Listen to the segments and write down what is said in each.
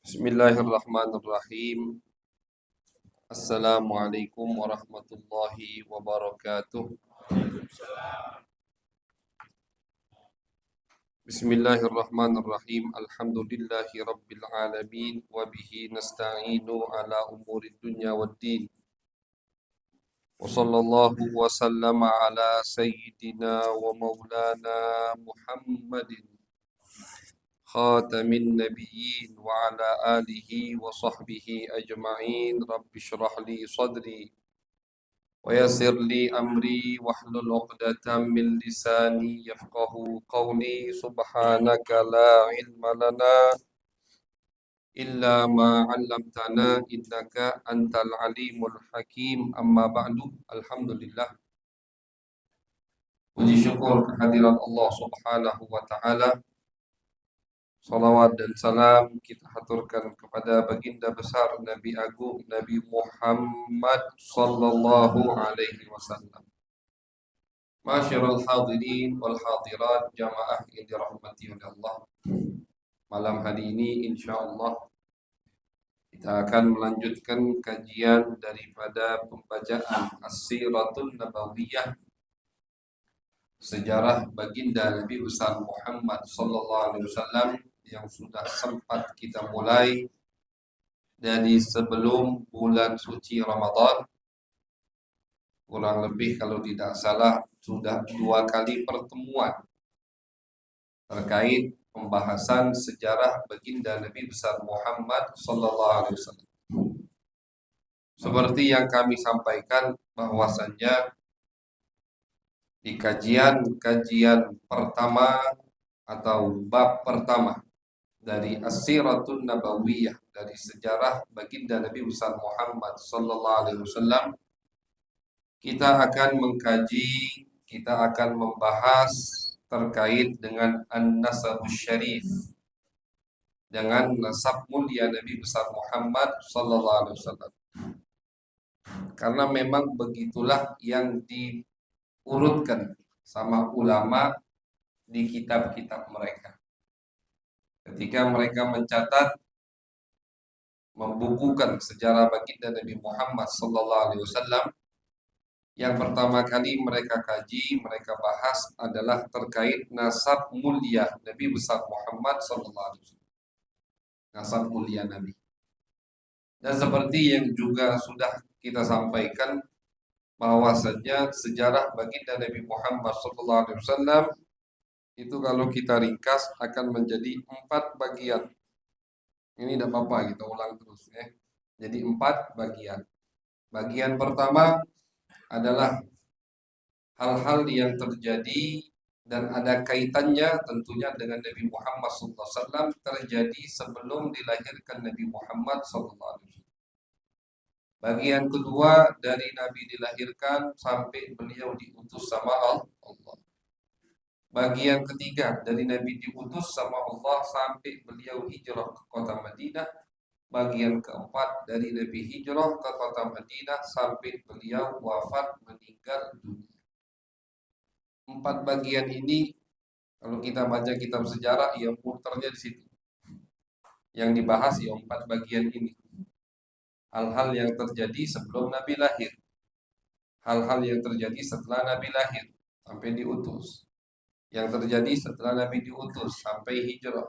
Bismillahirrahmanirrahim. Assalamualaikum warahmatullahi wabarakatuh. Bismillahirrahmanirrahim. Alhamdulillahi rabbil alamin wa bihi nasta'inu ala umuri dunya waddin. Wa sallallahu wa sallama ala sayyidina wa maulana Muhammadin khatamin nabiyyin wa ala alihi wa sahbihi ajma'in. Rabbi shrah li sadri ويسر لي أمري واحلل عقدة من لساني يفقه قولي سبحانك لا علم لنا إلا ما علمتنا إنك أنت العليم الحكيم أما بعد الحمد لله. Puji syukur kehadiran Allah Subhanahu wa taala. Salawat dan salam kita haturkan kepada baginda besar Nabi Agung Nabi Muhammad sallallahu alaihi wasallam. Masyarul hadirin wal hadirat jamaah yang dirahmati oleh Allah. Malam hari ini insyaallah kita akan melanjutkan kajian daripada pembacaan As-Siratul Nabawiyah, sejarah baginda Nabi besar Muhammad sallallahu alaihi wasallam yang sudah sempat kita mulai dari sebelum bulan suci Ramadan. Kurang lebih kalau tidak salah sudah 2 kali pertemuan terkait pembahasan sejarah baginda Nabi besar Muhammad sallallahu alaihi wasallam. Seperti yang kami sampaikan bahwasannya di kajian pertama atau bab pertama dari As-Siratul Nabawiyah, dari sejarah baginda Nabi besar Muhammad sallallahu alaihi wasallam, kita akan mengkaji, kita akan membahas terkait dengan An-Nasabus Syarif, dengan nasab mulia Nabi besar Muhammad sallallahu alaihi wasallam. Karena memang begitulah yang diurutkan sama ulama di kitab-kitab mereka. Ketika mereka mencatat, membukukan sejarah baginda Nabi Muhammad sallallahu alaihi wasallam, yang pertama kali mereka kaji, mereka bahas adalah terkait nasab mulia Nabi besar Muhammad sallallahu alaihi wasallam. Nasab mulia Nabi. Dan seperti yang juga sudah kita sampaikan, bahwasanya sejarah baginda Nabi Muhammad sallallahu alaihi wasallam itu kalau kita ringkas akan menjadi 4 bagian. Ini tidak apa-apa, kita ulang terus ya. Jadi 4 bagian. Bagian pertama adalah hal-hal yang terjadi dan ada kaitannya tentunya dengan Nabi Muhammad SAW, terjadi sebelum dilahirkan Nabi Muhammad SAW. Bagian kedua dari Nabi dilahirkan sampai beliau diutus sama Allah. Bagian ketiga dari Nabi diutus sama Allah sampai beliau hijrah ke kota Madinah. Bagian keempat dari Nabi hijrah ke kota Madinah sampai beliau wafat meninggal dunia. 4 bagian ini kalau kita baca kitab sejarah yang muternya di situ. Yang dibahas ya 4 bagian ini. Hal-hal yang terjadi sebelum Nabi lahir. Hal-hal yang terjadi setelah Nabi lahir sampai diutus. Yang terjadi setelah Nabi diutus sampai hijrah.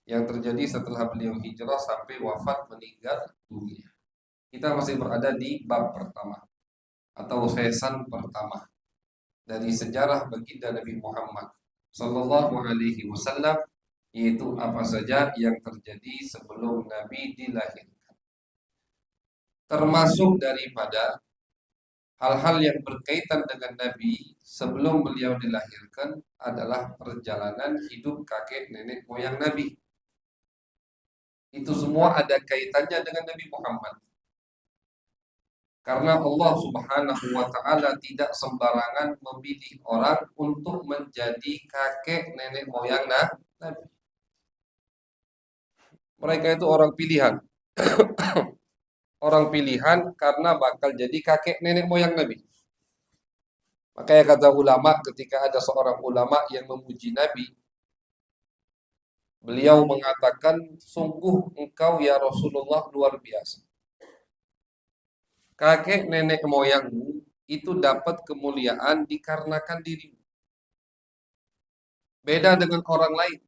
Yang terjadi setelah beliau hijrah sampai wafat meninggal dunia. Kita masih berada di bab pertama atau season pertama dari sejarah baginda Nabi Muhammad sallallahu alaihi wasallam, yaitu apa saja yang terjadi sebelum Nabi dilahirkan. Termasuk daripada hal-hal yang berkaitan dengan Nabi sebelum beliau dilahirkan adalah perjalanan hidup kakek nenek moyang Nabi. Itu semua ada kaitannya dengan Nabi Muhammad. Karena Allah Subhanahu wa taala tidak sembarangan memilih orang untuk menjadi kakek nenek moyang Nabi. Mereka itu orang pilihan. Orang pilihan karena bakal jadi kakek nenek moyang Nabi. Makanya kata ulama, ketika ada seorang ulama yang memuji Nabi, Beliau mengatakan, sungguh engkau ya Rasulullah luar biasa. Kakek nenek moyangmu itu dapat kemuliaan dikarenakan dirimu. Beda dengan orang lain.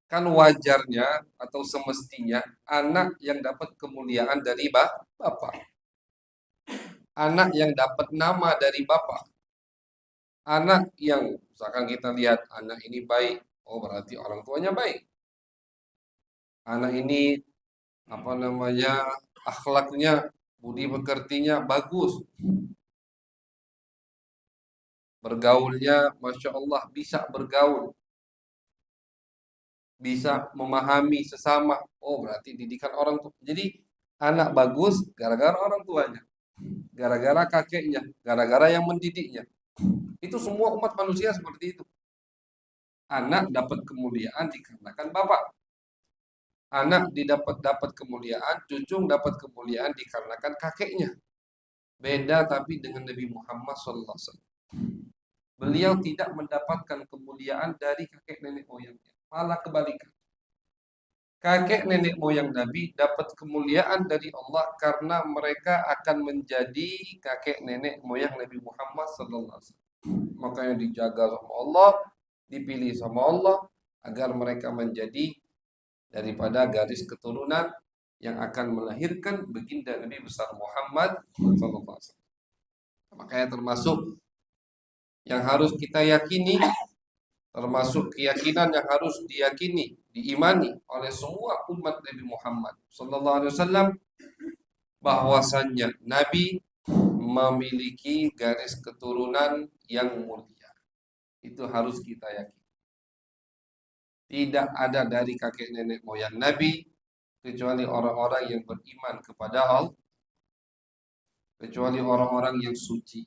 Kan wajarnya atau semestinya anak yang dapat kemuliaan dari bapak. Anak yang dapat nama dari bapak. Anak yang misalkan kita lihat anak ini baik, oh berarti orang tuanya baik. Anak ini apa namanya akhlaknya, budi pekertinya bagus, bergaulnya masya Allah bisa bergaul, bisa memahami sesama. Oh berarti didikan orang tua. Jadi anak bagus gara-gara orang tuanya, gara-gara kakeknya, gara-gara yang mendidiknya. Itu semua umat manusia seperti itu. Anak dapat kemuliaan dikarenakan bapak. Anak didapat dapat kemuliaan, cucu dapat kemuliaan dikarenakan kakeknya. Beda tapi dengan Nabi Muhammad SAW. Beliau tidak mendapatkan kemuliaan dari kakek nenek moyangnya, malah kebalikan. Kakek nenek moyang Nabi dapat kemuliaan dari Allah karena mereka akan menjadi kakek nenek moyang Nabi Muhammad SAW. Makanya dijaga sama Allah, dipilih sama Allah agar mereka menjadi daripada garis keturunan yang akan melahirkan baginda Nabi besar Muhammad SAW. Makanya termasuk yang harus kita yakini, termasuk keyakinan yang harus diyakini, diimani oleh semua umat Nabi Muhammad SAW, bahwasannya Nabi memiliki garis keturunan yang mulia. Itu harus kita yakini. Tidak ada dari kakek nenek moyang Nabi kecuali orang-orang yang beriman kepada Allah, kecuali orang-orang yang suci.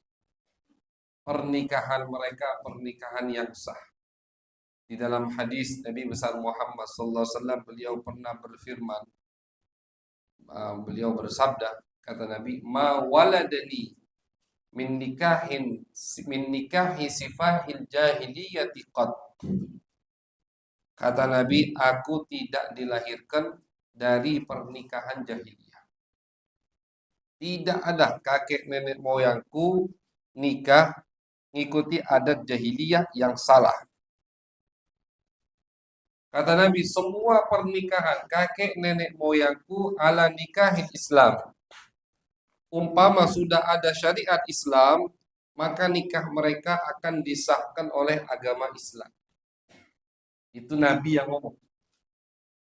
Pernikahan mereka pernikahan yang sah. Di dalam hadis Nabi besar Muhammad SAW, beliau pernah berfirman, beliau bersabda, kata Nabi, ma waladani min nikahi sifahil jahiliyati qad. Kata Nabi, aku tidak dilahirkan dari pernikahan jahiliyah. Tidak ada kakek nenek moyangku nikah ngikuti adat jahiliyah yang salah. Kata Nabi, semua pernikahan kakek nenek moyangku ala nikahin Islam. Umpama sudah ada syariat Islam, maka nikah mereka akan disahkan oleh agama Islam. Itu Nabi yang ngomong.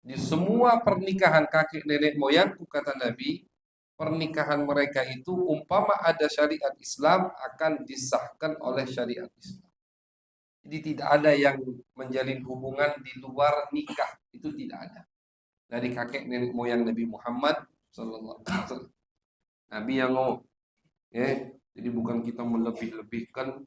Di semua pernikahan kakek nenek moyangku, kata Nabi, pernikahan mereka itu umpama ada syariat Islam akan disahkan oleh syariat Islam. Jadi tidak ada yang menjalin hubungan di luar nikah, itu tidak ada. Dari kakek nenek moyang Nabi Muhammad sallallahu alaihi wasallam. Nabi yang ngomong. Jadi bukan kita melebih-lebihkan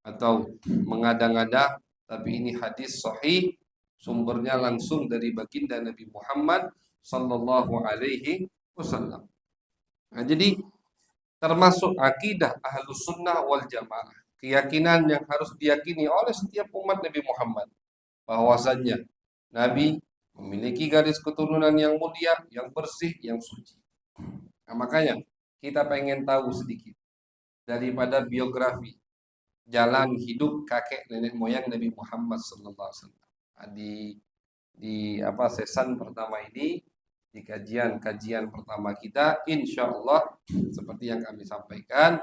atau mengada-ngada, tapi ini hadis sahih, sumbernya langsung dari baginda Nabi Muhammad sallallahu alaihi wasallam. Nah, jadi termasuk akidah Ahlus Sunnah wal Jamaah, keyakinan yang harus diyakini oleh setiap umat Nabi Muhammad, bahwasanya Nabi memiliki garis keturunan yang mulia, yang bersih, yang suci. Nah, makanya kita pengen tahu sedikit daripada biografi jalan hidup kakek nenek moyang Nabi Muhammad SAW. Nah, di season pertama ini, di kajian pertama kita, insya Allah seperti yang kami sampaikan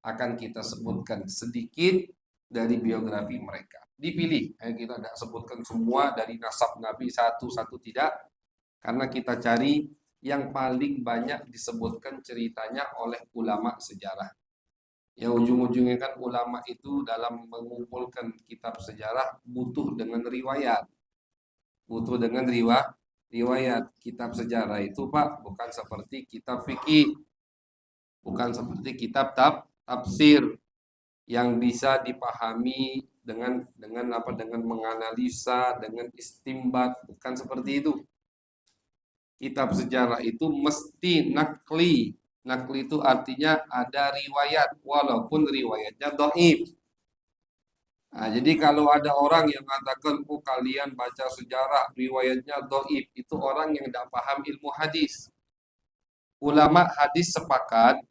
akan kita sebutkan sedikit dari biografi mereka. Dipilih, kita tidak sebutkan semua dari nasab Nabi satu-satu, tidak, karena kita cari yang paling banyak disebutkan ceritanya oleh ulama sejarah. Ya ujung-ujungnya kan ulama itu dalam mengumpulkan kitab sejarah butuh dengan riwayat. Butuh dengan riwayat. Kitab sejarah itu Pak bukan seperti kitab fikih. Bukan seperti kitab tafsir yang bisa dipahami dengan menganalisa, dengan istimbat, bukan seperti itu. Kitab sejarah itu mesti nakli. Nakli itu artinya ada riwayat, walaupun riwayatnya dhaif. Nah, jadi kalau ada orang yang mengatakan, oh kalian baca sejarah, riwayatnya dhaif, itu orang yang tidak paham ilmu hadis. Ulama hadis sepakat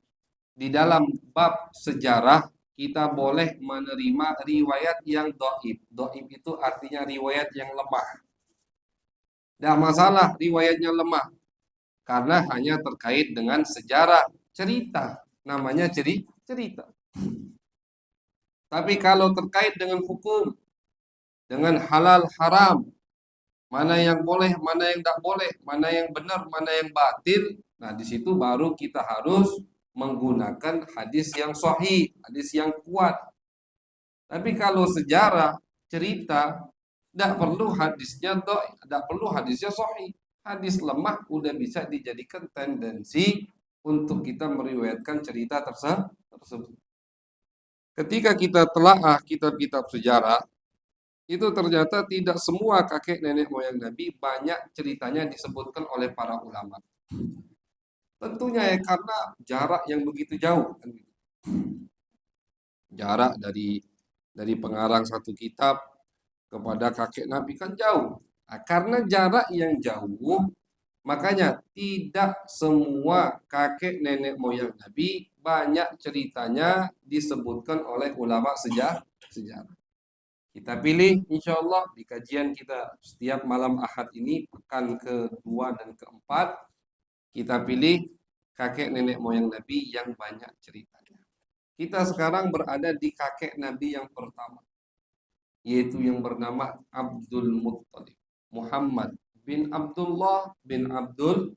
di dalam bab sejarah kita boleh menerima riwayat yang dhaif. Dhaif itu artinya riwayat yang lemah. Tidak masalah riwayatnya lemah karena hanya terkait dengan sejarah, cerita. Namanya cerita. Tapi kalau terkait dengan hukum, dengan halal haram, mana yang boleh, mana yang tidak boleh, mana yang benar, mana yang batil. Nah, di situ baru kita harus menggunakan hadis yang sahih, hadis yang kuat. Tapi kalau sejarah, cerita, tidak perlu hadisnya tidak perlu hadisnya sahih. Hadis lemah udah bisa dijadikan tendensi untuk kita meriwayatkan cerita tersebut. Ketika kita telaah kitab-kitab sejarah, itu ternyata tidak semua kakek nenek moyang Nabi banyak ceritanya disebutkan oleh para ulama. Tentunya ya karena jarak yang begitu jauh. Jarak dari pengarang satu kitab kepada kakek Nabi kan jauh. Nah, karena jarak yang jauh, makanya tidak semua kakek nenek moyang Nabi banyak ceritanya disebutkan oleh ulama sejarah. Kita pilih insya Allah di kajian kita setiap malam Ahad ini, pekan kedua dan keempat, kita pilih kakek nenek moyang Nabi yang banyak ceritanya. Kita sekarang berada di kakek Nabi yang pertama, yaitu yang bernama Abdul Muttalib. Muhammad bin Abdullah bin Abdul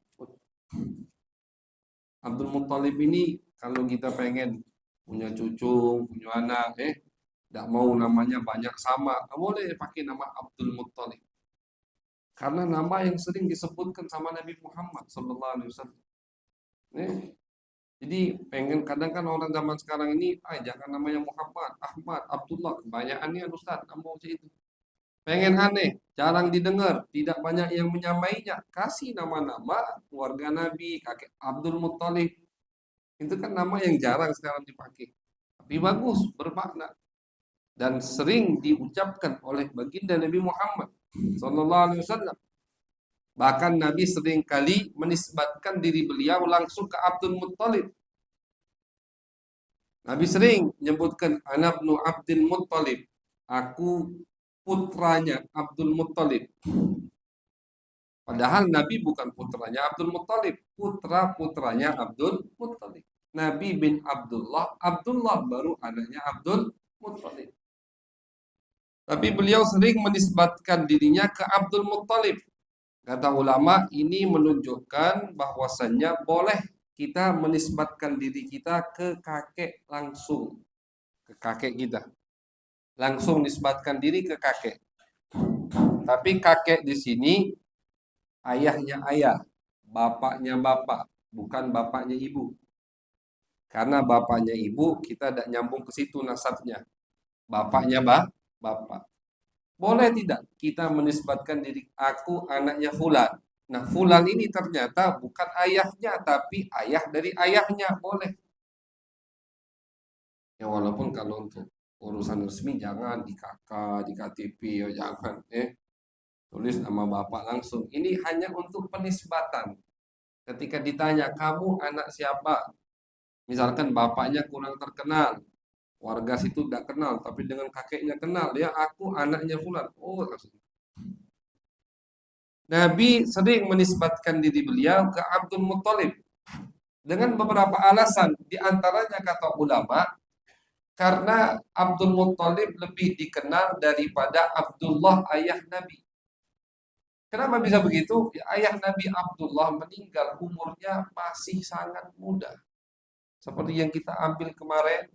Muttalib ini kalau kita pengen punya cucu, punya anak, tidak mau namanya banyak sama, nggak boleh pakai nama Abdul Muttalib. Karena nama yang sering disebutkan sama Nabi Muhammad Sallallahu Alaihi Wasallam. Jadi pengen kadang kan orang zaman sekarang ini, jangan namanya Muhammad, Ahmad, Abdullah, kebanyakannya Ustaz, nggak mau itu. Pengen aneh, jarang didengar, tidak banyak yang menyamainya. Kasih nama-nama keluarga Nabi, kakek Abdul Muttalib. Itu kan nama yang jarang sekarang dipakai. Tapi bagus, bermakna. Dan sering diucapkan oleh baginda Nabi Muhammad Sallallahu Alaihi Wasallam. Bahkan Nabi sering kali menisbatkan diri beliau langsung ke Abdul Muttalib. Nabi sering menyebutkan anak ibnu Abdul Muttalib. Aku putranya Abdul Muttalib. Padahal Nabi bukan putranya Abdul Muttalib, putra-putranya Abdul Muttalib. Nabi bin Abdullah, Abdullah baru anaknya Abdul Muttalib. Tapi beliau sering menisbatkan dirinya ke Abdul Muttalib. Kata ulama, ini menunjukkan bahwasannya boleh kita menisbatkan diri kita ke kakek langsung. Ke kakek kita. Langsung nisbatkan diri ke kakek. Tapi kakek di sini ayahnya ayah, bapaknya bapak, bukan bapaknya ibu. Karena bapaknya ibu kita tidak nyambung ke situ nasabnya. Bapaknya bapak. Boleh tidak kita menisbatkan diri aku anaknya fulan. Nah, fulan ini ternyata bukan ayahnya tapi ayah dari ayahnya, boleh. Ya walaupun kalau untuk urusan resmi jangan di KK, di KTP, ya jangan tulis nama bapak langsung. Ini hanya untuk penisbatan. Ketika ditanya kamu anak siapa? Misalkan bapaknya kurang terkenal, warga situ tidak kenal, tapi dengan kakeknya kenal, ya aku anaknya fulan. Oh, langsung. Nabi sering menisbatkan diri beliau ke Abdul Muttalib dengan beberapa alasan. Di antaranya kata ulama, karena Abdul Muttalib lebih dikenal daripada Abdullah ayah Nabi. Kenapa bisa begitu? Ya, ayah Nabi Abdullah meninggal umurnya masih sangat muda. Seperti yang kita ambil kemarin,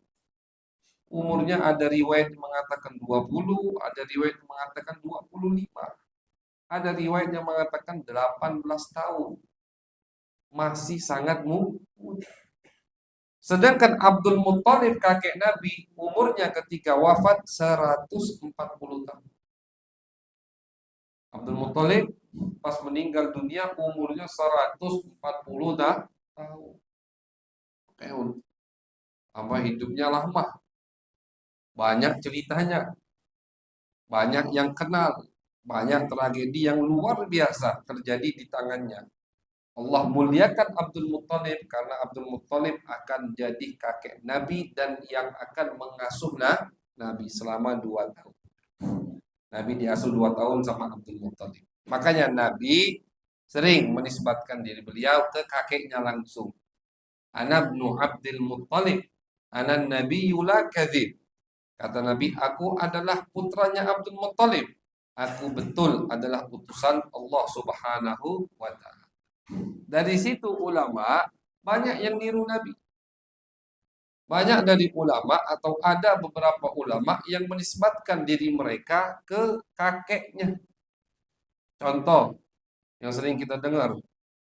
umurnya ada riwayat yang mengatakan 20, ada riwayat yang mengatakan 25. Ada riwayat yang mengatakan 18 tahun. Masih sangat muda. Sedangkan Abdul Muttalib kakek Nabi umurnya ketika wafat 140 tahun. Abdul Muttalib pas meninggal dunia umurnya 140 tahun. Apa hidupnya lama. Banyak ceritanya. Banyak yang kenal, banyak tragedi yang luar biasa terjadi di tangannya. Allah muliakan Abdul Muttalib karena Abdul Muttalib akan jadi kakek Nabi dan yang akan mengasuh Nabi selama 2 tahun. Nabi diasuh 2 tahun sama Abdul Muttalib. Makanya Nabi sering menisbatkan diri beliau ke kakeknya langsung. Ana ibnu Abdul Muttalib, ana nabiyyu la kadzib. Kata Nabi, aku adalah putranya Abdul Muttalib. Aku betul adalah utusan Allah Subhanahu wa taala. Dari situ ulama banyak yang niru Nabi. Banyak dari ulama atau ada beberapa ulama yang menisbatkan diri mereka ke kakeknya. Contoh yang sering kita dengar,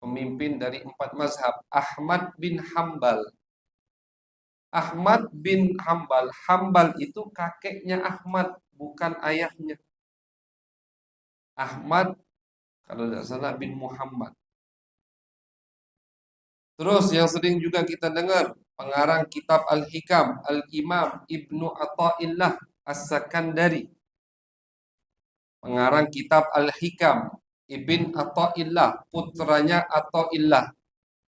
pemimpin dari 4 mazhab, Ahmad bin Hambal. Ahmad bin Hambal, Hambal itu kakeknya Ahmad, bukan ayahnya. Ahmad kalau tidak salah bin Muhammad. Terus yang sering juga kita dengar, pengarang kitab Al-Hikam, Al-Imam Ibnu Athaillah As-Sakandari. Pengarang kitab Al-Hikam, Ibn Athaillah, putranya Athaillah.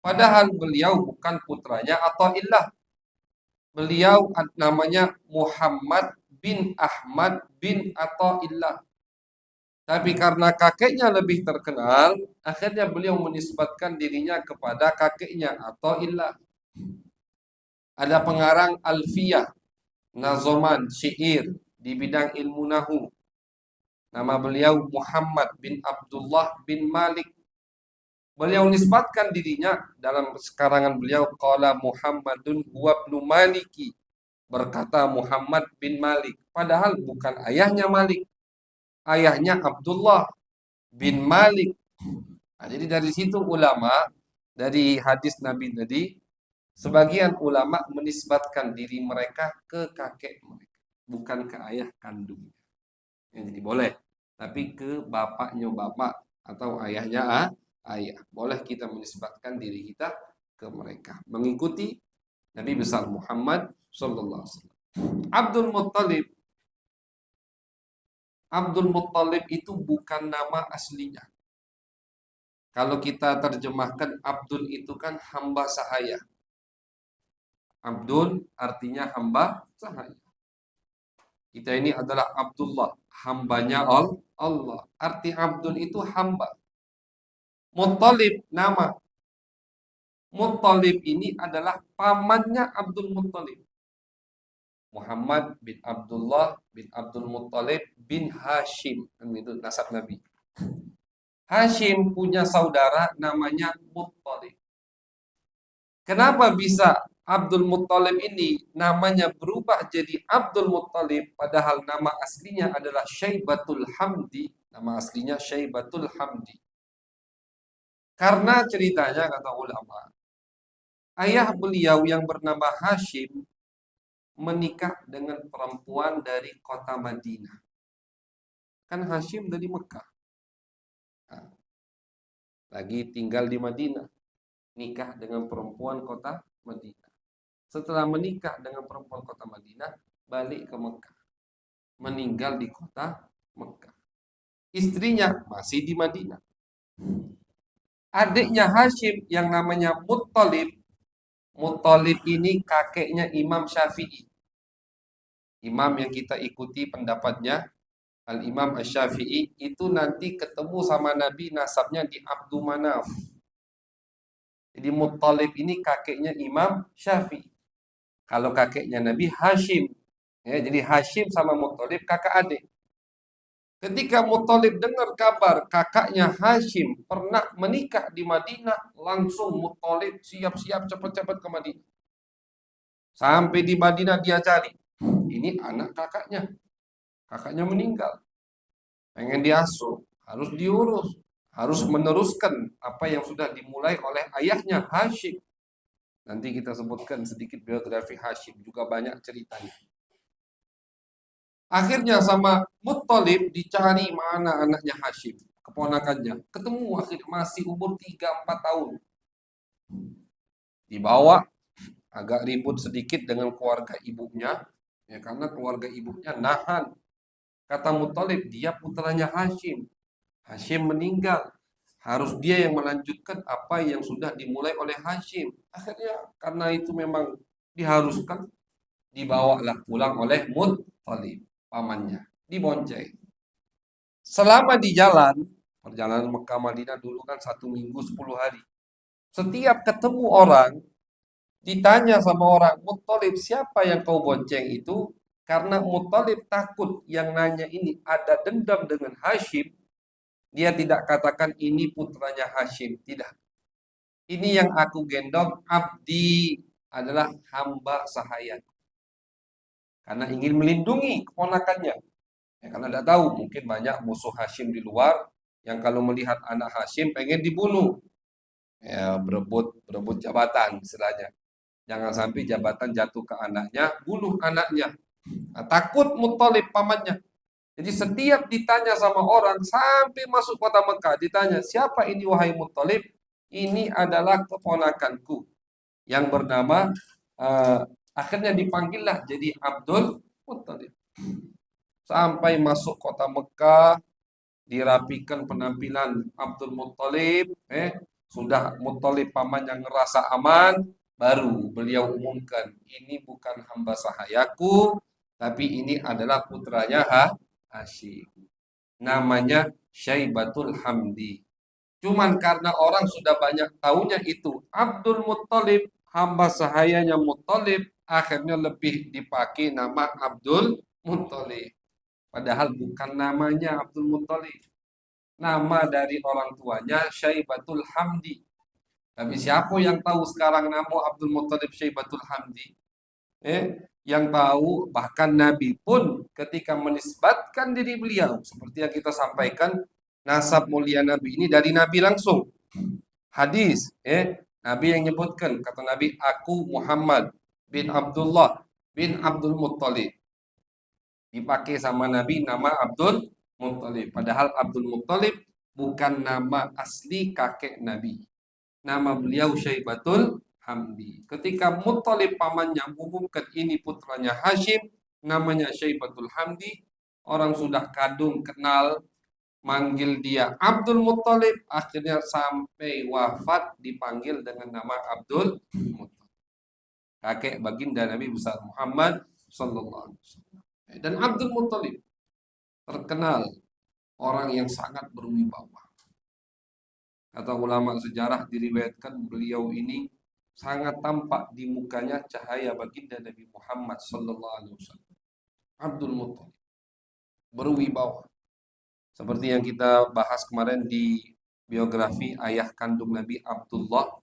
Padahal beliau bukan putranya Athaillah. Beliau namanya Muhammad bin Ahmad bin Athaillah. Tapi karena kakeknya lebih terkenal, akhirnya beliau menisbatkan dirinya kepada kakeknya Athaillah. Ada pengarang Alfiyah, nazoman, syair di bidang ilmu nahu. Nama beliau Muhammad bin Abdullah bin Malik. Beliau nisbatkan dirinya dalam sekarangan beliau, qala Muhammadun huwa ibnu Maliki. Berkata Muhammad bin Malik. Padahal bukan ayahnya Malik. Ayahnya Abdullah bin Malik. Nah, jadi dari situ ulama, dari hadis Nabi tadi, sebagian ulama menisbatkan diri mereka ke kakek mereka, bukan ke ayah kandungnya. Jadi boleh, tapi ke bapaknya bapak atau ayahnya ayah. Boleh kita menisbatkan diri kita ke mereka, mengikuti Nabi besar Muhammad sallallahu alaihi wasallam. Abdul Muttalib. Abdul Muttalib itu bukan nama aslinya. Kalau kita terjemahkan, Abdul itu kan hamba sahaya. Abdul artinya hamba sahaya. Kita ini adalah Abdullah, hambanya Allah. Arti Abdul itu hamba. Muttalib nama. Muttalib ini adalah pamannya Abdul Muttalib. Muhammad bin Abdullah bin Abdul Muttalib bin Hashim. Itu nasab Nabi. Hashim punya saudara namanya Muttalib. Kenapa bisa Abdul Muttalib ini namanya berubah jadi Abdul Muttalib, padahal nama aslinya adalah Syaibatul Hamdi. Nama aslinya Syaibatul Hamdi. Karena ceritanya kata ulama, ayah beliau yang bernama Hashim menikah dengan perempuan dari kota Madinah. Kan Hashim dari Mekah. Nah, lagi tinggal di Madinah. Nikah dengan perempuan kota Madinah. Setelah menikah dengan perempuan kota Madinah, balik ke Mekah. Meninggal di kota Mekah. Istrinya masih di Madinah. Adiknya Hashim yang namanya Muttalib. Muttalib ini kakeknya Imam Syafi'i. Imam yang kita ikuti pendapatnya, Al-Imam Asy-Syafi'i, itu nanti ketemu sama Nabi nasabnya di Abdul Manaf. Jadi Muttalib ini kakeknya Imam Syafi'i. Kalau kakeknya Nabi Hashim. Ya, jadi Hashim sama Muttalib kakak adik. Ketika Muttalib dengar kabar kakaknya Hashim pernah menikah di Madinah, langsung Muttalib siap-siap cepat-cepat ke Madinah. Sampai di Madinah dia cari. Ini anak kakaknya. Kakaknya meninggal. Pengen diasuh, harus diurus, harus meneruskan apa yang sudah dimulai oleh ayahnya Hashim. Nanti kita sebutkan sedikit biografi Hashim, juga banyak ceritanya. Akhirnya sama Muttalib dicari mana anaknya Hashim, keponakannya. Ketemu akhirnya masih umur 3-4 tahun. Dibawa, agak ribut sedikit dengan keluarga ibunya, ya karena keluarga ibunya nahan. Kata Muttalib, dia putranya Hashim. Hashim meninggal. Harus dia yang melanjutkan apa yang sudah dimulai oleh Hashim. Akhirnya karena itu memang diharuskan, dibawalah pulang oleh Muttalib, pamannya. Dibonceng. Selama di jalan, perjalanan Mekah Madinah dulu kan 1 minggu 10 hari. Setiap ketemu orang, ditanya sama orang, Muttalib siapa yang kau bonceng itu? Karena Muttalib takut yang nanya ini ada dendam dengan Hashim, dia tidak katakan ini putranya Hashim, tidak. Ini yang aku gendong, abdi adalah hamba sahaya. Karena ingin melindungi keponakannya. Ya, karena tidak tahu, mungkin banyak musuh Hashim di luar yang kalau melihat anak Hashim pengen dibunuh. Ya, berebut jabatan istilahnya. Jangan sampai jabatan jatuh ke anaknya, bunuh anaknya. Nah, takut Muttalib pamannya. Jadi setiap ditanya sama orang sampai masuk kota Mekah, ditanya, siapa ini wahai Muttalib? Ini adalah keponakanku yang bernama, akhirnya dipanggillah jadi Abdul Muttalib. Sampai masuk kota Mekah, dirapikan penampilan Abdul Muttalib, sudah Muttalib paman yang ngerasa aman, baru beliau umumkan, ini bukan hamba sahayaku, tapi ini adalah putranya Hashim. Namanya Syaibatul Hamdi. Cuman karena orang sudah banyak tahunya itu Abdul Muttalib, hamba sahayanya Muttalib, akhirnya lebih dipakai nama Abdul Muttalib. Padahal bukan namanya Abdul Muttalib. Nama dari orang tuanya Syaibatul Hamdi. Tapi siapa yang tahu sekarang nama Abdul Muttalib Syaibatul Hamdi? Yang tahu bahkan Nabi pun ketika menisbatkan diri beliau, seperti yang kita sampaikan, nasab mulia Nabi ini dari Nabi langsung. Hadis, Nabi yang menyebutkan, kata Nabi, aku Muhammad bin Abdullah bin Abdul Muttalib. Dipakai sama Nabi nama Abdul Muttalib. Padahal Abdul Muttalib bukan nama asli kakek Nabi. Nama beliau Syaibatul Hamdi. Ketika Muttalib pamannya mengumumkan ini putranya Hashim, namanya Syaibatul Hamdi, orang sudah kadung kenal, manggil dia Abdul Muttalib, akhirnya sampai wafat dipanggil dengan nama Abdul Muttalib. Kakek baginda Nabi besar Muhammad sallallahu alaihi wasallam. Dan Abdul Muttalib terkenal orang yang sangat berwibawa. Kata ulama sejarah diriwayatkan beliau ini sangat tampak di mukanya cahaya baginda Nabi Muhammad sallallahu alaihi wasallam. Abdul Muttalib berwibawa. Seperti yang kita bahas kemarin di biografi ayah kandung Nabi Abdullah,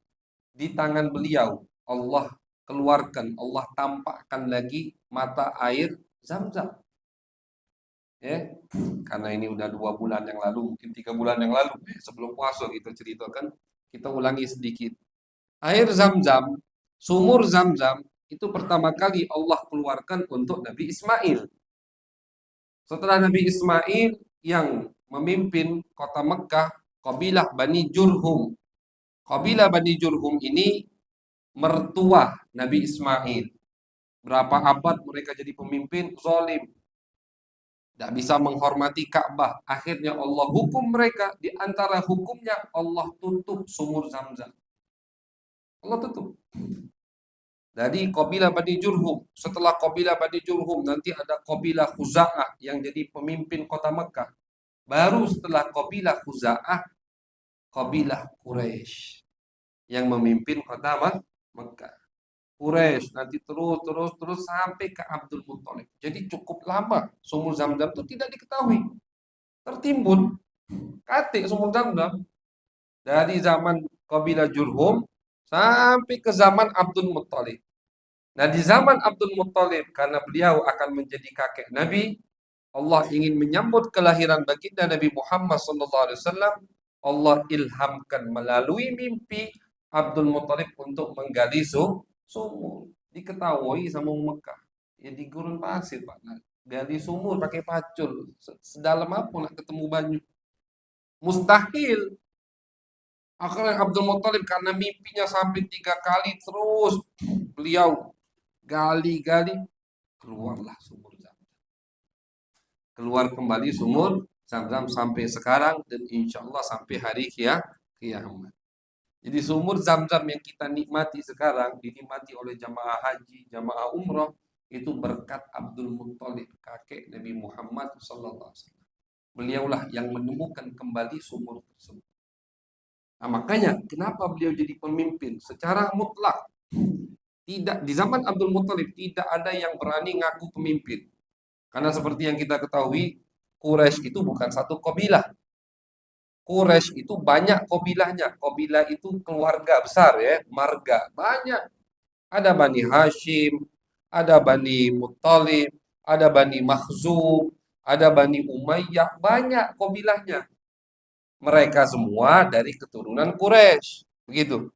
di tangan beliau Allah keluarkan, Allah tampakkan lagi mata air Zam-Zam. Karena ini udah 2 bulan yang lalu, mungkin 3 bulan yang lalu, sebelum puasa kita ceritakan, kita ulangi sedikit. Air Zam-Zam, sumur Zam-Zam itu pertama kali Allah keluarkan untuk Nabi Ismail. Setelah Nabi Ismail yang memimpin kota Mekah, kabilah Bani Jurhum. Kabilah Bani Jurhum ini mertua Nabi Ismail. Berapa abad mereka jadi pemimpin, zalim. Tidak bisa menghormati Ka'bah. Akhirnya Allah hukum mereka. Di antara hukumnya Allah tutup sumur Zam-Zam. Allah tutup. Dari kabilah Bani Jurhum. Setelah kabilah Bani Jurhum nanti ada kabilah Khuza'ah yang jadi pemimpin kota Mekah. Baru setelah kabilah Khuza'ah, kabilah Quraisy yang memimpin kota Mekah. Quraisy nanti terus sampai ke Abdul Muttalib. Jadi cukup lama sumur Zam-Zam itu tidak diketahui. Tertimbun katik sumur Zam-Zam dari zaman kabilah Jurhum sampai ke zaman Abdul Muttalib. Nah, di zaman Abdul Muttalib karena beliau akan menjadi kakek Nabi, Allah ingin menyambut kelahiran baginda Nabi Muhammad SAW. Allah ilhamkan melalui mimpi Abdul Muttalib untuk menggali sumur. Diketahui sama Mekah. Ya di gurun pasir, Pak. Nah, gali sumur pakai pacul. Sedalam apa nak ketemu banyu? Mustahil. Akhirnya Abdul Muttalib karena mimpinya sampai 3 kali terus beliau gali-gali, keluarlah sumur Zam-Zam. keluar kembali sumur Zam-Zam sampai sekarang dan insya Allah sampai hari kiamat. Jadi sumur Zam-Zam yang kita nikmati sekarang dinikmati oleh jamaah haji, jamaah umroh itu berkat Abdul Muttalib, kakek Nabi Muhammad SAW. Beliaulah yang menemukan kembali sumur tersebut. Nah, makanya kenapa beliau jadi pemimpin secara mutlak? Tidak, di zaman Abdul Muttalib tidak ada yang berani ngaku pemimpin. Karena seperti yang kita ketahui, Quraisy itu bukan satu kabilah. Quraisy itu banyak kabilahnya. Kabilah itu keluarga besar ya, marga. Banyak. Ada Bani Hashim, ada Bani Muttalib, ada Bani Makhzum, ada Bani Umayyah. Banyak kabilahnya. Mereka semua dari keturunan Quraisy. Begitu.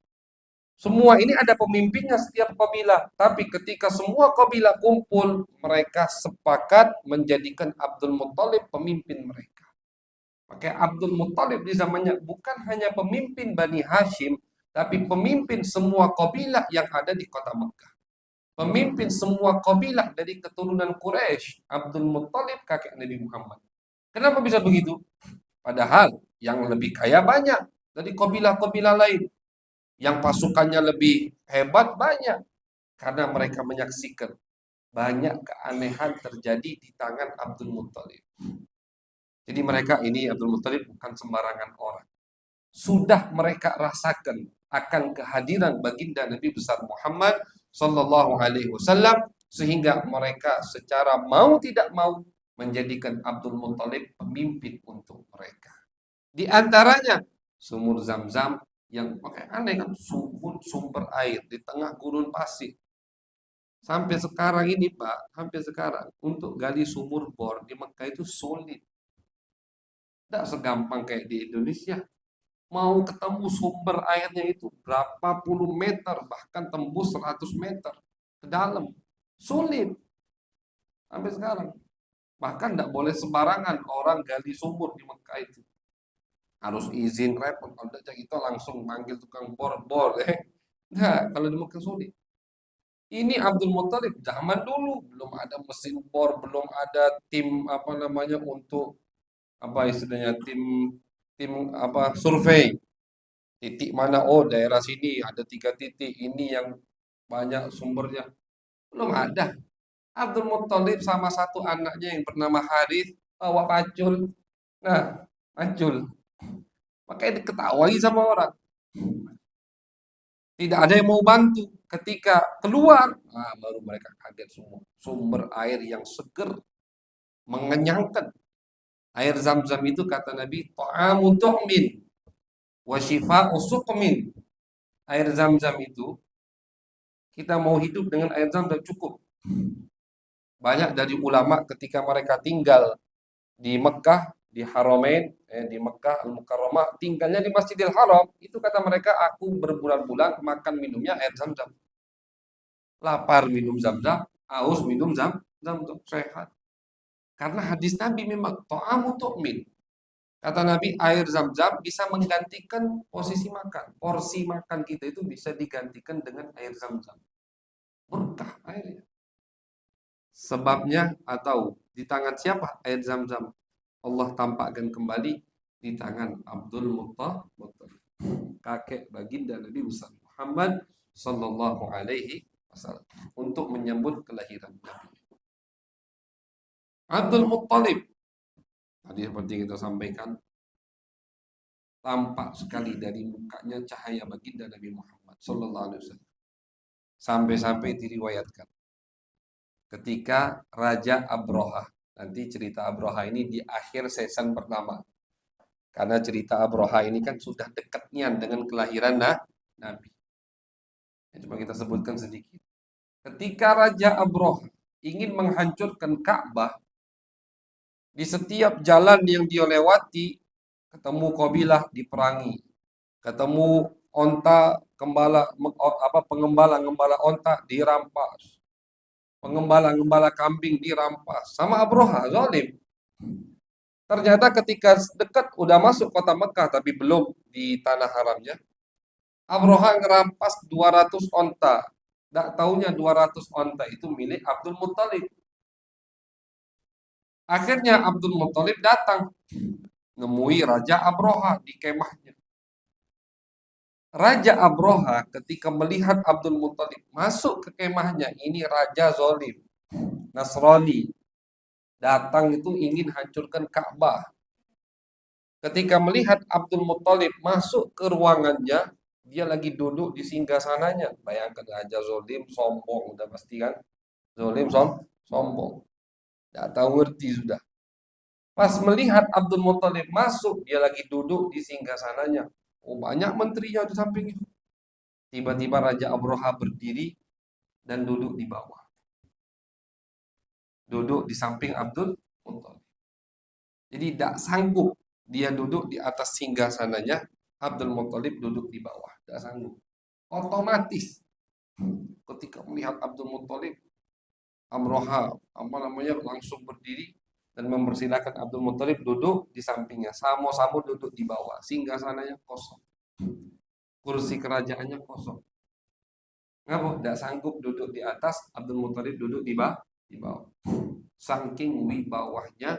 Semua ini ada pemimpinnya setiap kabilah. Tapi ketika semua kabilah kumpul, mereka sepakat menjadikan Abdul Muttalib pemimpin mereka. Maka Abdul Muttalib di zamannya bukan hanya pemimpin Bani Hashim, tapi pemimpin semua kabilah yang ada di kota Mekah. Pemimpin semua kabilah dari keturunan Quraisy. Abdul Muttalib kakek Nabi Muhammad. Kenapa bisa begitu? Padahal yang lebih kaya banyak dari kabilah-kabilah lain. Yang pasukannya lebih hebat banyak. Karena mereka menyaksikan banyak keanehan terjadi di tangan Abdul Muttalib. Jadi mereka ini Abdul Muttalib bukan sembarangan orang. Sudah mereka rasakan akan kehadiran baginda Nabi besar Muhammad Sallallahu Alaihi Wasallam sehingga mereka secara mau tidak mau menjadikan Abdul Muttalib pemimpin untuk mereka. Di antaranya sumur Zam-Zam yang pakai aneh kan sumber air di tengah gurun pasir. Sampai sekarang ini Pak, sampai sekarang untuk gali sumur bor di Mekah itu sulit. Tidak segampang kayak di Indonesia. Mau ketemu sumber airnya itu berapa puluh meter, bahkan tembus 100 meter ke dalam. Sulit. Sampai sekarang. Bahkan tidak boleh sembarangan orang gali sumur di Mekah itu. Harus izin repot. Kalau tidak itu langsung manggil tukang bor-bor. Nah, kalau di Mekah sulit. Ini Abdul Muttalib zaman dulu belum ada mesin bor, belum ada tim apa namanya untuk apa istilahnya tim tim apa survei. Titik mana? Oh, daerah sini ada 3 titik. Ini yang banyak sumbernya. Belum ada. Abdul Muttalib sama satu anaknya yang bernama Harith bawa pacul. Nah, pacul. Makanya diketahui sama orang. Tidak ada yang mau bantu. Ketika keluar, nah, baru mereka kaget semua. Sumber air yang seger, mengenyangkan. Air Zam-Zam itu kata Nabi, ta'amu tu'min wa shifa'u suqmin. Air Zam-Zam itu kita mau hidup dengan air Zam-Zam cukup. Banyak dari ulama ketika mereka tinggal di Mekah, di Haramain, di Mekah Al-Mukarramah, tinggalnya di Masjidil Haram, itu kata mereka aku berbulan-bulan makan minumnya air Zam-Zam. Lapar minum Zam-Zam, haus minum Zam-Zam, sehat. Karena hadis Nabi memang ta'amu tu'min. Kata Nabi air Zam-Zam bisa menggantikan posisi makan. Porsi makan kita itu bisa digantikan dengan air Zam-Zam. Berkah airnya. Sebabnya atau di tangan siapa air Zam-Zam? Allah tampakkan kembali di tangan Abdul Muttalib, kakek baginda Nabi besar Muhammad Sallallahu Alaihi Wasallam, untuk menyambut kelahiran Nabi. Abdul Muttalib tadi seperti kita sampaikan, tampak sekali dari mukanya cahaya baginda Nabi Muhammad Sallallahu Alaihi Wasallam. Sampai-sampai diriwayatkan ketika Raja Abroha, nanti cerita Abroha ini di akhir season pertama. Karena cerita Abroha ini kan sudah dekatnya dengan kelahiran Nabi. Coba kita sebutkan sedikit. Ketika Raja Abroha ingin menghancurkan Ka'bah, di setiap jalan yang dia lewati, ketemu kabilah diperangi. Ketemu onta, pengembala onta dirampas. Pengembala kambing dirampas sama Abroha, zalim. Ternyata ketika dekat udah masuk kota Mekah tapi belum di tanah haramnya, Abroha ngerampas 200 onta. Tidak taunya 200 onta itu milik Abdul Muttalib. Akhirnya Abdul Muthalib datang nemui Raja Abroha di kemahnya. Raja Abroha ketika melihat Abdul Muthalib masuk ke kemahnya, ini raja zalim, Nasrani, datang itu ingin hancurkan Ka'bah. Ketika melihat Abdul Muthalib masuk ke ruangannya, dia lagi duduk di singgasananya. Bayangkan raja zalim, sombong, udah pasti kan? Zalim, sombong. Tidak tahu ngerti sudah. Pas melihat Abdul Muthalib masuk, dia lagi duduk di singgasananya. Oh, banyak menterinya di sampingnya. Tiba-tiba Raja Abroha berdiri dan duduk di bawah. Duduk di samping Abdul Muthalib. Jadi tidak sanggup dia duduk di atas singgasananya, Abdul Muthalib duduk di bawah. Tidak sanggup. Otomatis ketika melihat Abdul Muthalib, Amroha langsung berdiri dan mempersilahkan Abdul Muthalib duduk di sampingnya. Sama-sama duduk di bawah. Singgasananya kosong. Kursi kerajaannya kosong. Ngapa? Tidak sanggup duduk di atas, Abdul Muthalib duduk di bawah. Saking wibawahnya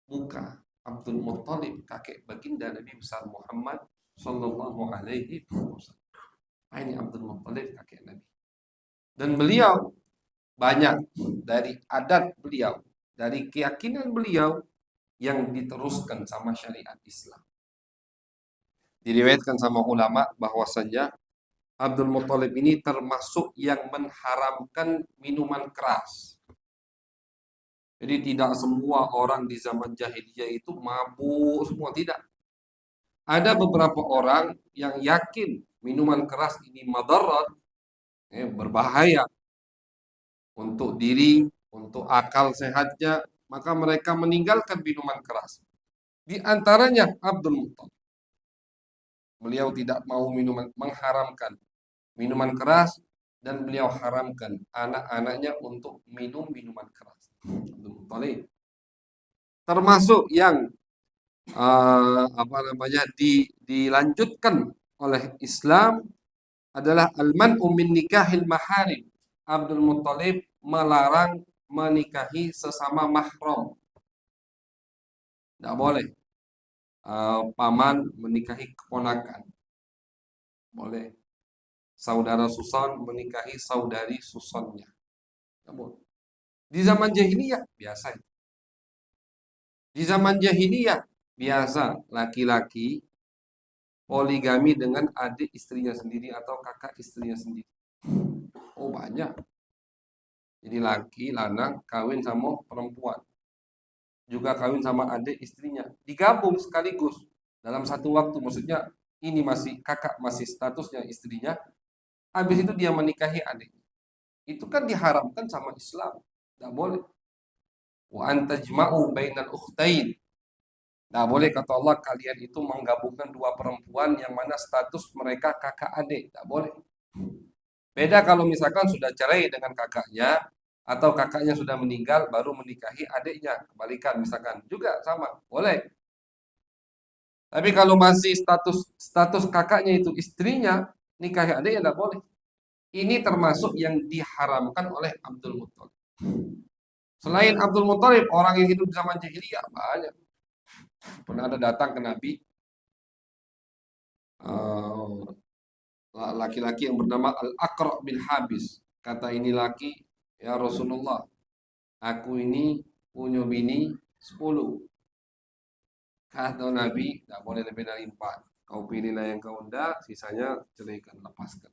muka Abdul Muthalib, kakek baginda Nabi besar Muhammad Sallallahu Alaihi Wasallam. Ini Abdul Muthalib kakek Nabi. Dan beliau banyak dari adat beliau, dari keyakinan beliau yang diteruskan sama syariat Islam. Diriwayatkan sama ulama bahwasanya Abdul Muthalib ini termasuk yang mengharamkan minuman keras. Jadi tidak semua orang di zaman jahiliyah itu mabuk semua, tidak. Ada beberapa orang yang yakin minuman keras ini madarat, berbahaya untuk diri, untuk akal sehatnya, maka mereka meninggalkan minuman keras. Di antaranya Abdul Muthalib. Beliau tidak mau mengharamkan minuman keras, dan beliau haramkan anak-anaknya untuk minum minuman keras. Abdul Muthalib termasuk yang dilanjutkan oleh Islam adalah al-man'u min nikahil maharim. Abdul Muthalib melarang menikahi sesama mahram. Tidak boleh paman menikahi keponakan. Boleh. Saudara Susan menikahi saudari Susannya. Namun, di zaman jahiliyah biasa. Di zaman jahiliyah biasa laki-laki poligami dengan adik istrinya sendiri atau kakak istrinya sendiri. Oh banyak. Jadi laki, lanang kawin sama perempuan. Juga kawin sama adik istrinya. Digabung sekaligus dalam satu waktu. Maksudnya ini masih kakak, masih statusnya istrinya. Habis itu dia menikahi adiknya. Itu kan diharamkan sama Islam. Tidak boleh. Wa antajma'u bainal ukhtain. Tidak boleh kata Allah kalian itu menggabungkan dua perempuan yang mana status mereka kakak adik. Tidak boleh. Beda kalau misalkan sudah cerai dengan kakaknya atau kakaknya sudah meninggal baru menikahi adiknya. Kebalikan misalkan juga sama. Boleh. Tapi kalau masih status kakaknya itu istrinya, nikahi adiknya tidak boleh. Ini termasuk yang diharamkan oleh Abdul Muthalib. Selain Abdul Muthalib, orang yang hidup di zaman jahiliyah banyak. Pernah ada datang ke Nabi laki-laki yang bernama Al-Aqra' bin Habis. Kata ini laki, ya Rasulullah, aku ini punya bini 10. Kata Nabi, tidak boleh lebih dari 4. Kau pilihlah yang kau hendak, sisanya ceraikan, lepaskan.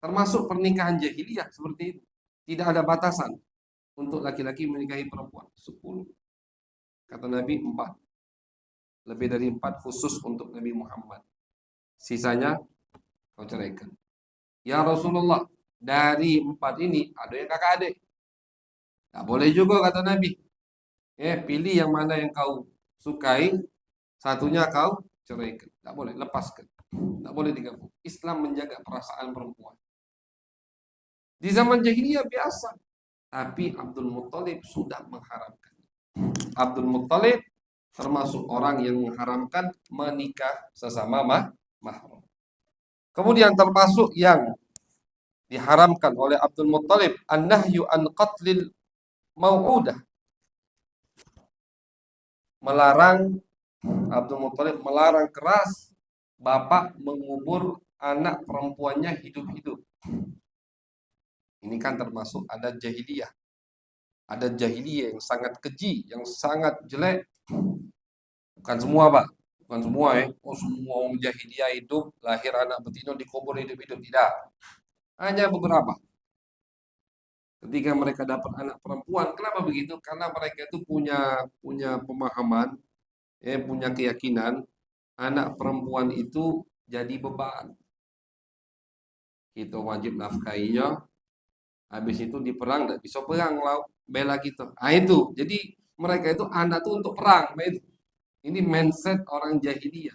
Termasuk pernikahan jahiliyah seperti itu. Tidak ada batasan untuk laki-laki menikahi perempuan. 10. Kata Nabi 4. Lebih dari 4 khusus untuk Nabi Muhammad. Sisanya kau ceraikan. Ya Rasulullah, dari 4 ini ada yang kakak adik. Tak boleh juga kata Nabi. Pilih yang mana yang kau sukai, satunya kau ceraikan. Tak boleh, lepaskan. Tak boleh digabung. Islam menjaga perasaan perempuan. Di zaman jahiliyah biasa. Tapi Abdul Muthalib sudah mengharamkan. Abdul Muthalib termasuk orang yang mengharamkan menikah sesama mahram. Kemudian termasuk yang diharamkan oleh Abdul Muthalib an-nahyu an qatlil mau'udah. melarang Abdul Muthalib melarang keras bapak mengubur anak perempuannya hidup-hidup. Ini kan termasuk adat jahiliyah. Adat jahiliyah yang sangat keji, yang sangat jelek. Bukan semua, Pak. Bukan semua ya. Oh, semua orang jahiliyah hidup, lahir anak betina dikubur hidup-hidup. Tidak. Hanya beberapa. Ketika mereka dapat anak perempuan, kenapa begitu? Karena mereka itu punya pemahaman, punya keyakinan anak perempuan itu jadi beban. Kita wajib nafkahinya, habis itu di perang tidak bisa perang bela kita. Ah itu. Jadi mereka itu anak itu untuk perang. Nah, itu. Ini mindset orang jahiliyah.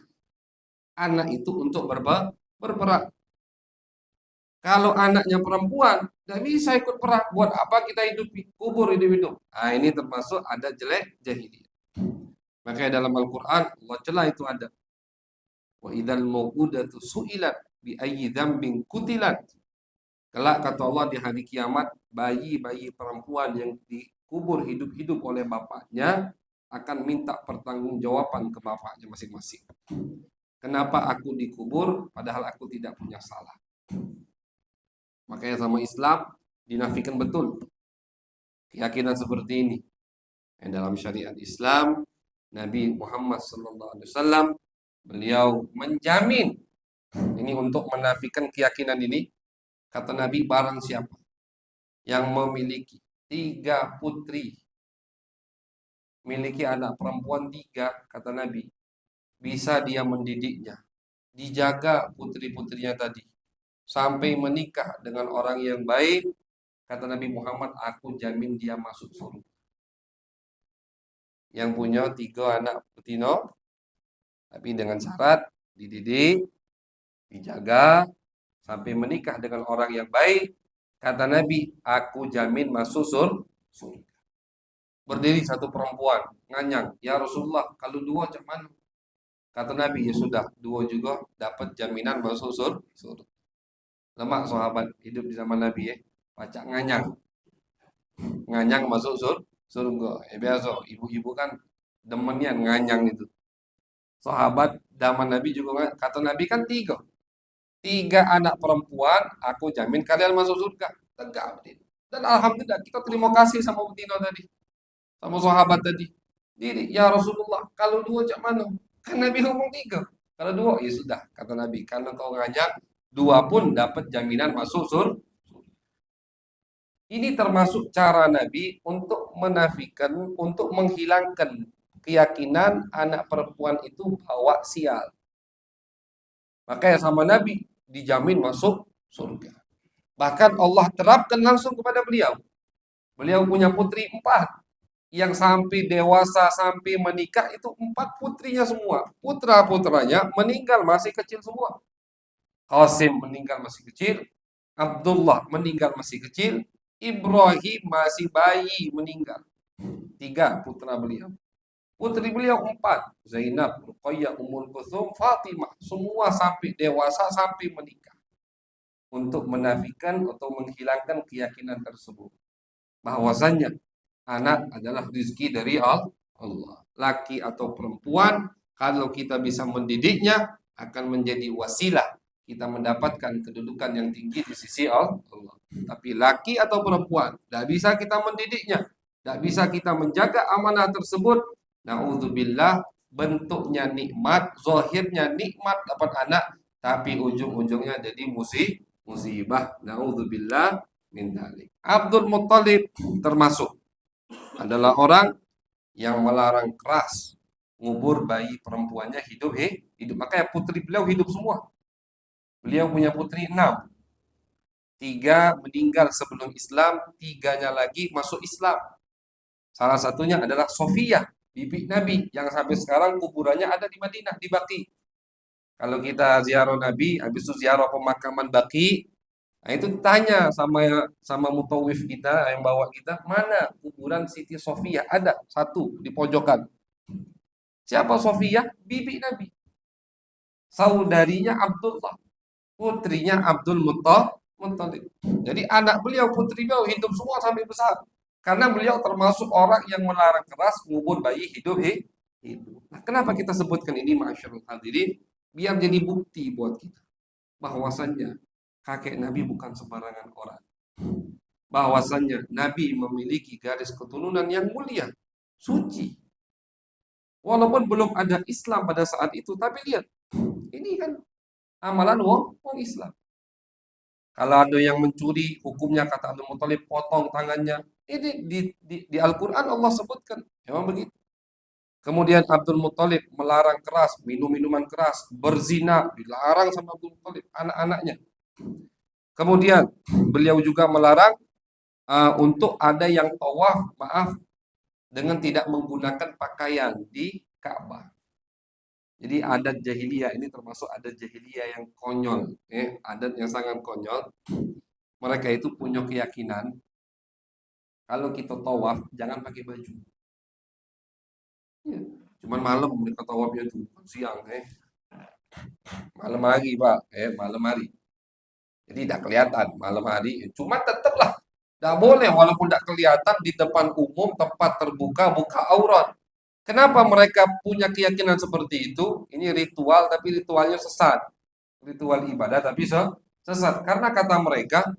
Anak itu untuk berperang. Kalau anaknya perempuan, tidak bisa ikut perang. Buat apa kita hidup kubur hidup-hidup? Nah, ini termasuk ada jelek jahiliyah. Makanya dalam Al-Quran, Allah celah itu ada. Wa idzal mau'udatu su'ilat bi ayyi dzambin kutilat. Kelak kata Allah di hari kiamat, bayi-bayi perempuan yang dikubur hidup-hidup oleh bapaknya akan minta pertanggungjawaban ke bapaknya masing-masing. Kenapa aku dikubur padahal aku tidak punya salah? Makanya sama Islam dinafikan betul keyakinan seperti ini. Dan dalam syariat Islam, Nabi Muhammad SAW beliau menjamin ini untuk menafikan keyakinan ini. Kata Nabi, barang siapa yang memiliki 3 putri, memiliki anak perempuan 3, kata Nabi, bisa dia mendidiknya, dijaga putri-putrinya tadi, sampai menikah dengan orang yang baik, kata Nabi Muhammad, aku jamin dia masuk surga. Yang punya 3 anak betina, tapi dengan syarat dididik, dijaga, sampai menikah dengan orang yang baik, kata Nabi, aku jamin masuk surga. Berdiri satu perempuan, nganyang, ya Rasulullah, kalau 2 cuman, kata Nabi, ya sudah, 2 juga dapat jaminan masuk surga. Lemak sahabat hidup di zaman Nabi ya, pacak nganyang masuk surga. Biasa, ibu-ibu kan demennya nganyang itu. Sahabat zaman Nabi juga, kata Nabi kan 3 anak perempuan, aku jamin kalian masuk surga. Tegak. Dan alhamdulillah kita terima kasih sama betina tadi, sama sahabat tadi. Jadi ya Rasulullah, kalau 2 cak mana? Kan Nabi ngomong 3. Kalau 2 ya sudah, kata Nabi, karena kau ngajak 2 pun dapat jaminan masuk surga. Ini termasuk cara Nabi untuk menafikan, untuk menghilangkan keyakinan anak perempuan itu bawa sial. Makanya sama Nabi dijamin masuk surga. Bahkan Allah terapkan langsung kepada beliau. Beliau punya putri 4 yang sampai dewasa, sampai menikah itu 4 putrinya semua. Putra-putranya meninggal masih kecil semua. Qasim meninggal masih kecil, Abdullah meninggal masih kecil, Ibrahim masih bayi meninggal. 3 putra beliau. Putri beliau 4, Zainab, Ruqayyah, Ummul Kulthum, Fatimah, semua sampai dewasa, sampai menikah. Untuk menafikan atau menghilangkan keyakinan tersebut. Bahwasannya anak adalah rezeki dari Allah. Laki atau perempuan, kalau kita bisa mendidiknya, akan menjadi wasilah kita mendapatkan kedudukan yang tinggi di sisi Allah. Tapi laki atau perempuan, tidak bisa kita mendidiknya, tidak bisa kita menjaga amanah tersebut. Na'udzubillah, bentuknya nikmat, zahirnya nikmat dapat anak, tapi ujung-ujungnya jadi musibah. Na'udzubillah min dzalik. Abdul Muthalib termasuk adalah orang yang melarang keras ngubur bayi perempuannya hidup. Makanya putri beliau hidup semua. Beliau punya putri 6. 3 meninggal sebelum Islam, 3-nya lagi masuk Islam. Salah satunya adalah Sofiyah, bibi Nabi, yang sampai sekarang kuburannya ada di Madinah, di Baqi. Kalau kita ziarah Nabi, habis itu ziarah pemakaman Baqi, nah itu tanya sama mutawif kita yang bawa kita, mana kuburan Siti Sofiyah? Ada satu di pojokan. Siapa Sofiyah? Bibi Nabi. Saudarinya Abdullah, putrinya Abdul Muttalib. Jadi anak beliau, putri beliau hidup semua sampai besar. Karena beliau termasuk orang yang melarang keras ngubur bayi hidup. Itu. Nah, kenapa kita sebutkan ini masyarul hadirin? Biar jadi bukti buat kita bahwasannya kakek Nabi bukan sembarangan orang. Bahwasannya Nabi memiliki garis keturunan yang mulia, suci. Walaupun belum ada Islam pada saat itu, tapi lihat, ini kan amalan wong Islam. Kalau ada yang mencuri, hukumnya kata Abdul Muthalib potong tangannya. Ini di Al-Quran Allah sebutkan, memang begitu. Kemudian Abdul Muthalib melarang keras, minum minuman keras, berzina, dilarang sama Abdul Muthalib, anak-anaknya. Kemudian beliau juga melarang untuk ada yang tawaf, maaf, dengan tidak menggunakan pakaian di Ka'bah. Jadi adat jahiliyah ini termasuk adat jahiliyah yang konyol, adat yang sangat konyol. Mereka itu punya keyakinan kalau kita tawaf jangan pakai baju. Ya, cuman malam mereka tawafnya itu siang, malam hari Pak, malam hari. Jadi tidak kelihatan malam hari. Cuma tetaplah tidak boleh walaupun tidak kelihatan di depan umum tempat terbuka buka aurat. Kenapa mereka punya keyakinan seperti itu? Ini ritual tapi ritualnya sesat. Ritual ibadah tapi sesat. Karena kata mereka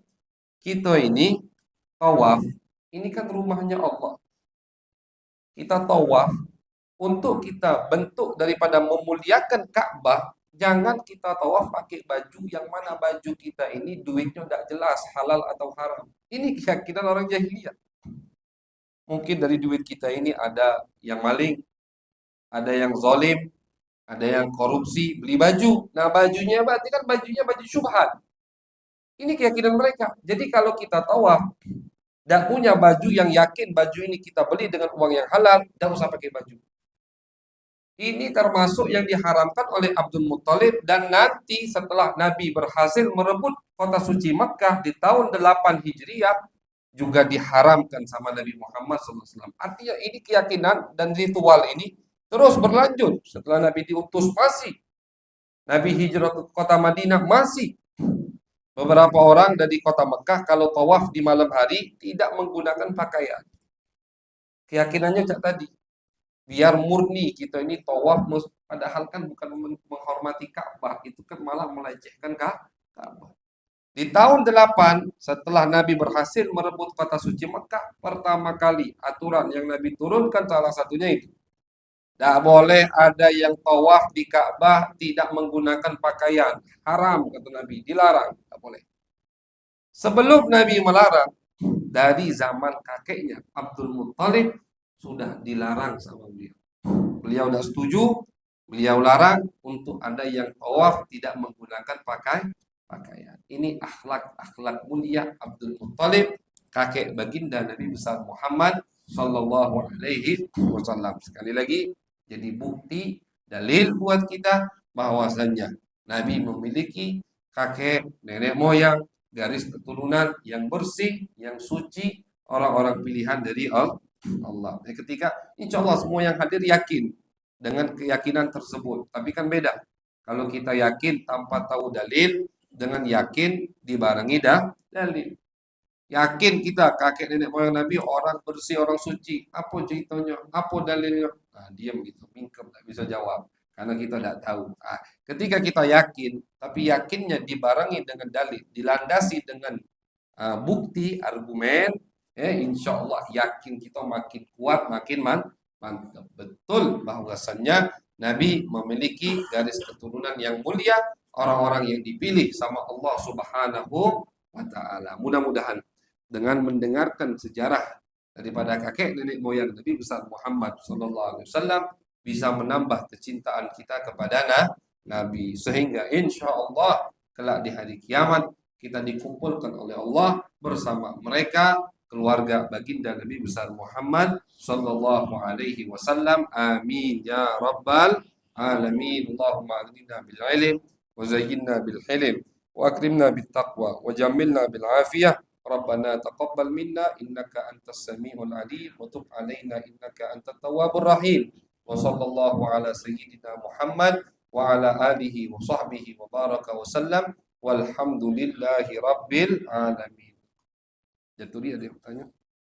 kita ini tawaf, ini kan rumahnya Allah. Kita tawaf untuk kita bentuk daripada memuliakan Ka'bah. Jangan kita tawaf pakai baju yang mana baju kita ini duitnya tidak jelas halal atau haram. Ini keyakinan orang jahiliyah. Mungkin dari duit kita ini ada yang maling, ada yang zalim, ada yang korupsi, beli baju. Nah bajunya berarti kan bajunya baju syubhat. Ini keyakinan mereka. Jadi kalau kita tawaf, tidak punya baju yang yakin baju ini kita beli dengan uang yang halal, tidak usah pakai baju. Ini termasuk yang diharamkan oleh Abdul Muthalib dan nanti setelah Nabi berhasil merebut kota suci Makkah di tahun 8 Hijriah juga diharamkan sama Nabi Muhammad SAW. Artinya ini keyakinan dan ritual ini terus berlanjut setelah Nabi diutus masih. Nabi hijrah ke kota Madinah masih. Beberapa orang dari kota Mekah kalau tawaf di malam hari tidak menggunakan pakaian. Keyakinannya cak tadi. Biar murni kita ini tawaf, padahal kan bukan menghormati Ka'bah, itu kan malah melecehkan Ka'bah. Di tahun 8 setelah Nabi berhasil merebut kota suci Mekah, pertama kali aturan yang Nabi turunkan salah satunya itu. Tidak boleh ada yang tawaf di Ka'bah tidak menggunakan pakaian. Haram kata Nabi, dilarang, tidak boleh. Sebelum Nabi melarang, dari zaman kakeknya Abdul Muthalib sudah dilarang sama beliau. Beliau tidak setuju, beliau larang untuk ada yang tawaf tidak menggunakan pakaian. Ini akhlak mulia Abdul Muthalib, kakek baginda Nabi besar Muhammad sallallahu alaihi wasallam. Sekali lagi jadi bukti dalil buat kita bahwasannya Nabi memiliki kakek nenek moyang garis keturunan yang bersih, yang suci, orang-orang pilihan dari Allah. Ketika insya Allah semua yang hadir yakin dengan keyakinan tersebut. Tapi kan beda. Kalau kita yakin tanpa tahu dalil, dengan yakin dibarengi dalil. Yakin kita kakek nenek moyang Nabi orang bersih, orang suci. Apa ceritanya? Apa dalilnya? Nah, diam gitu, mingkem, tak bisa jawab. Karena kita tidak tahu. Ketika kita yakin, tapi yakinnya dibarengi dengan dalil, dilandasi dengan bukti, argumen, insya Allah yakin kita makin kuat, makin mantap. Betul bahwasannya Nabi memiliki garis keturunan yang mulia, orang-orang yang dipilih sama Allah Subhanahu wa Ta'ala. Mudah-mudahan dengan mendengarkan sejarah daripada kakek nenek moyang Nabi besar Muhammad sallallahu alaihi wasallam bisa menambah kecintaan kita kepada Nabi sehingga insya Allah kelak di hari kiamat kita dikumpulkan oleh Allah bersama mereka keluarga baginda Nabi besar Muhammad sallallahu alaihi wasallam. Amin ya rabbal alamin. Allahumma aghnina bil ilm wa zayyinna bil hilm wa akrimna bit taqwa wa jammilna bil afiyah. ربنا تقبل منا إنك أنت السميع العليم وتب علينا إنك أنت التواب الرحيم وصلى الله على سيدنا محمد وعلى آله وصحبه وبارك وسلم والحمد لله رب العالمين. Jatuh dia ada yang bertanya.